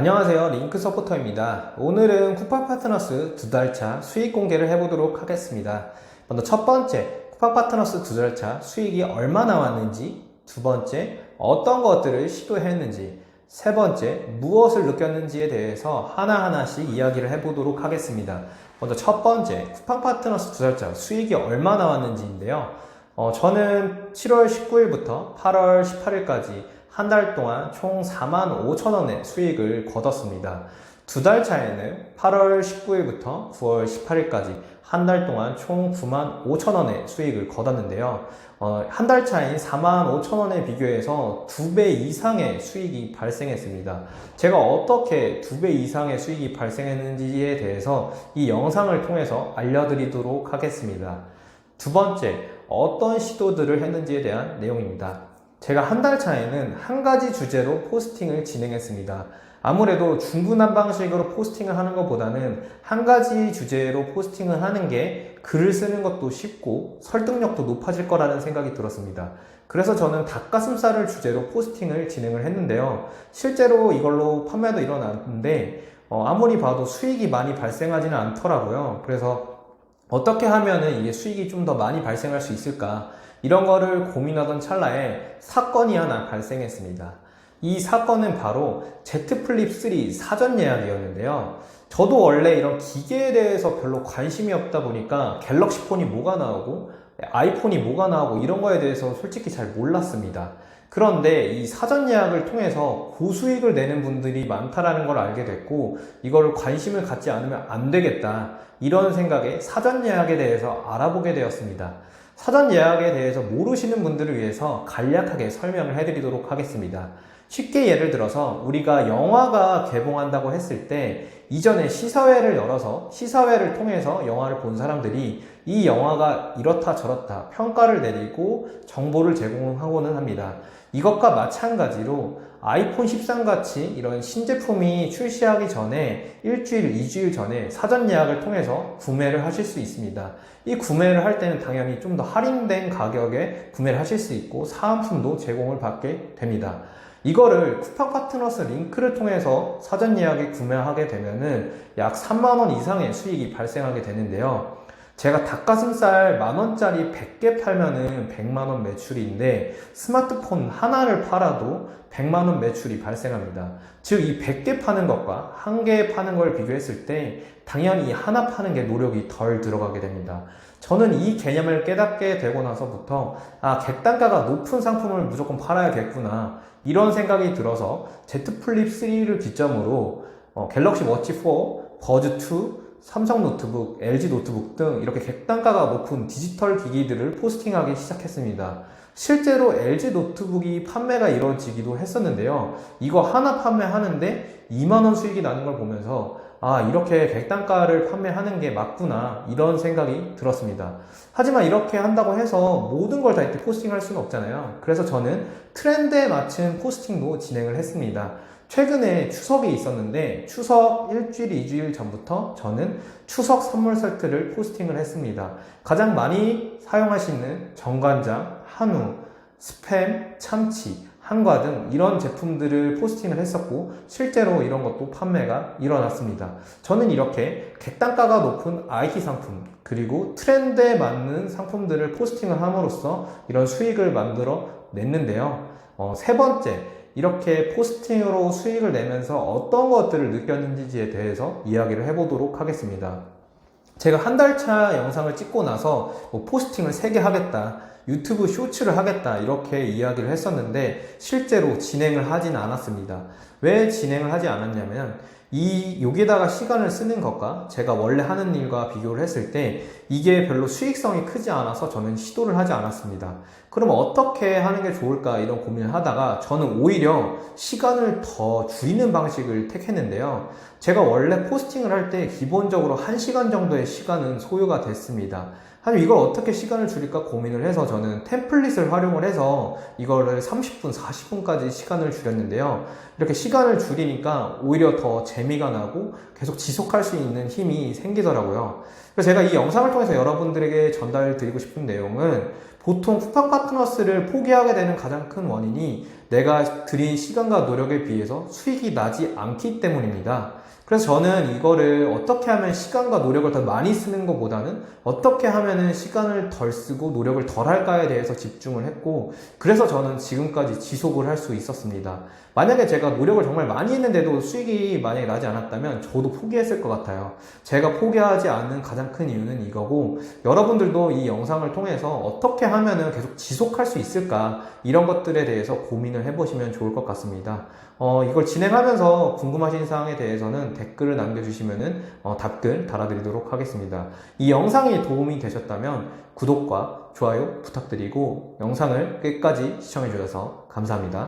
안녕하세요, 링크 서포터입니다. 오늘은 쿠팡 파트너스 2달차 수익 공개를 해보도록 하겠습니다. 먼저 첫 번째, 쿠팡 파트너스 2달차 수익이 얼마 나왔는지, 두 번째, 어떤 것들을 시도했는지, 세 번째, 무엇을 느꼈는지에 대해서 하나하나씩 이야기를 해보도록 하겠습니다. 먼저 첫 번째, 쿠팡 파트너스 2달차 수익이 얼마 나왔는지인데요. 저는 7월 19일부터 8월 18일까지 한 달 동안 총 45,000원의 수익을 거뒀습니다. 두 달 차에는 8월 19일부터 9월 18일까지 한 달 동안 총 95,000원의 수익을 거뒀는데요. 한 달 차인 45,000원에 비교해서 2배 이상의 수익이 발생했습니다. 제가 어떻게 2배 이상의 수익이 발생했는지에 대해서 이 영상을 통해서 알려드리도록 하겠습니다. 두 번째, 어떤 시도들을 했는지에 대한 내용입니다. 제가 한 달 차에는 한 가지 주제로 포스팅을 진행했습니다. 아무래도 중구난 방식으로 포스팅을 하는 것보다는 한 가지 주제로 포스팅을 하는 게 글을 쓰는 것도 쉽고 설득력도 높아질 거라는 생각이 들었습니다. 그래서 저는 닭가슴살을 주제로 포스팅을 진행을 했는데요. 실제로 이걸로 판매도 일어났는데 아무리 봐도 수익이 많이 발생하지는 않더라고요. 그래서 어떻게 하면은 이게 수익이 좀 더 많이 발생할 수 있을까? 이런 거를 고민하던 찰나에 사건이 하나 발생했습니다. 이 사건은 바로 Z 플립 3 사전 예약이었는데요. 저도 원래 이런 기계에 대해서 별로 관심이 없다 보니까 갤럭시 폰이 뭐가 나오고 아이폰이 뭐가 나오고 이런 거에 대해서 솔직히 잘 몰랐습니다. 그런데 이 사전 예약을 통해서 고수익을 내는 분들이 많다라는 걸 알게 됐고, 이거를 관심을 갖지 않으면 안 되겠다, 이런 생각에 사전 예약에 대해서 알아보게 되었습니다. 사전 예약에 대해서 모르시는 분들을 위해서 간략하게 설명을 해드리도록 하겠습니다. 쉽게 예를 들어서 우리가 영화가 개봉한다고 했을 때 이전에 시사회를 열어서 시사회를 통해서 영화를 본 사람들이 이 영화가 이렇다 저렇다 평가를 내리고 정보를 제공하고는 합니다. 이것과 마찬가지로 아이폰 13 같이 이런 신제품이 출시하기 전에 일주일, 2주일 전에 사전 예약을 통해서 구매를 하실 수 있습니다. 이 구매를 할 때는 당연히 좀 더 할인된 가격에 구매를 하실 수 있고 사은품도 제공을 받게 됩니다. 이거를 쿠팡 파트너스 링크를 통해서 사전 예약에 구매하게 되면은 약 3만원 이상의 수익이 발생하게 되는데요. 제가 닭가슴살 만원짜리 100개 팔면은 100만원 매출인데 스마트폰 하나를 팔아도 100만원 매출이 발생합니다. 즉, 이 100개 파는 것과 1개 파는 걸 비교했을 때 당연히 이 하나 파는 게 노력이 덜 들어가게 됩니다. 저는 이 개념을 깨닫게 되고 나서부터 객단가가 높은 상품을 무조건 팔아야겠구나, 이런 생각이 들어서 Z 플립 3를 기점으로 갤럭시 워치 4, 버즈 2, 삼성 노트북, LG 노트북 등 이렇게 객단가가 높은 디지털 기기들을 포스팅하기 시작했습니다. 실제로 LG 노트북이 판매가 이루어지기도 했었는데요. 이거 하나 판매하는데 2만원 수익이 나는 걸 보면서 이렇게 객단가를 판매하는 게 맞구나, 이런 생각이 들었습니다. 하지만 이렇게 한다고 해서 모든 걸 다 이렇게 포스팅할 수는 없잖아요. 그래서 저는 트렌드에 맞춘 포스팅도 진행을 했습니다. 최근에 추석이 있었는데 추석 일주일, 2주일 전부터 저는 추석 선물 세트를 포스팅을 했습니다. 가장 많이 사용하시는 정관장, 한우, 스팸, 참치, 한과 등 이런 제품들을 포스팅을 했었고 실제로 이런 것도 판매가 일어났습니다. 저는 이렇게 객단가가 높은 IT 상품 그리고 트렌드에 맞는 상품들을 포스팅을 함으로써 이런 수익을 만들어 냈는데요. 세 번째, 이렇게 포스팅으로 수익을 내면서 어떤 것들을 느꼈는지에 대해서 이야기를 해보도록 하겠습니다. 제가 한 달 차 영상을 찍고 나서 포스팅을 3개 하겠다, 유튜브 쇼츠를 하겠다, 이렇게 이야기를 했었는데 실제로 진행을 하진 않았습니다. 왜 진행을 하지 않았냐면 여기에다가 시간을 쓰는 것과 제가 원래 하는 일과 비교를 했을 때 이게 별로 수익성이 크지 않아서 저는 시도를 하지 않았습니다. 그럼 어떻게 하는 게 좋을까, 이런 고민을 하다가 저는 오히려 시간을 더 줄이는 방식을 택했는데요. 제가 원래 포스팅을 할 때 기본적으로 1시간 정도의 시간은 소요가 됐습니다. 하지만 이걸 어떻게 시간을 줄일까 고민을 해서 저는 템플릿을 활용을 해서 이거를 30분, 40분까지 시간을 줄였는데요. 이렇게 시간을 줄이니까 오히려 더 재미가 나고 계속 지속할 수 있는 힘이 생기더라고요. 그래서 제가 이 영상을 통해서 여러분들에게 전달드리고 싶은 내용은 보통 쿠팡 파트너스를 포기하게 되는 가장 큰 원인이 내가 들인 시간과 노력에 비해서 수익이 나지 않기 때문입니다. 그래서 저는 이거를 어떻게 하면 시간과 노력을 더 많이 쓰는 것보다는 어떻게 하면은 시간을 덜 쓰고 노력을 덜 할까에 대해서 집중을 했고, 그래서 저는 지금까지 지속을 할 수 있었습니다. 만약에 제가 노력을 정말 많이 했는데도 수익이 만약에 나지 않았다면 저도 포기했을 것 같아요. 제가 포기하지 않는 가장 큰 이유는 이거고, 여러분들도 이 영상을 통해서 어떻게 하면은 계속 지속할 수 있을까, 이런 것들에 대해서 고민을 해보시면 좋을 것 같습니다. 이걸 진행하면서 궁금하신 사항에 대해서는 댓글을 남겨주시면은 답글 달아드리도록 하겠습니다. 이 영상이 도움이 되셨다면 구독과 좋아요 부탁드리고 영상을 끝까지 시청해주셔서 감사합니다.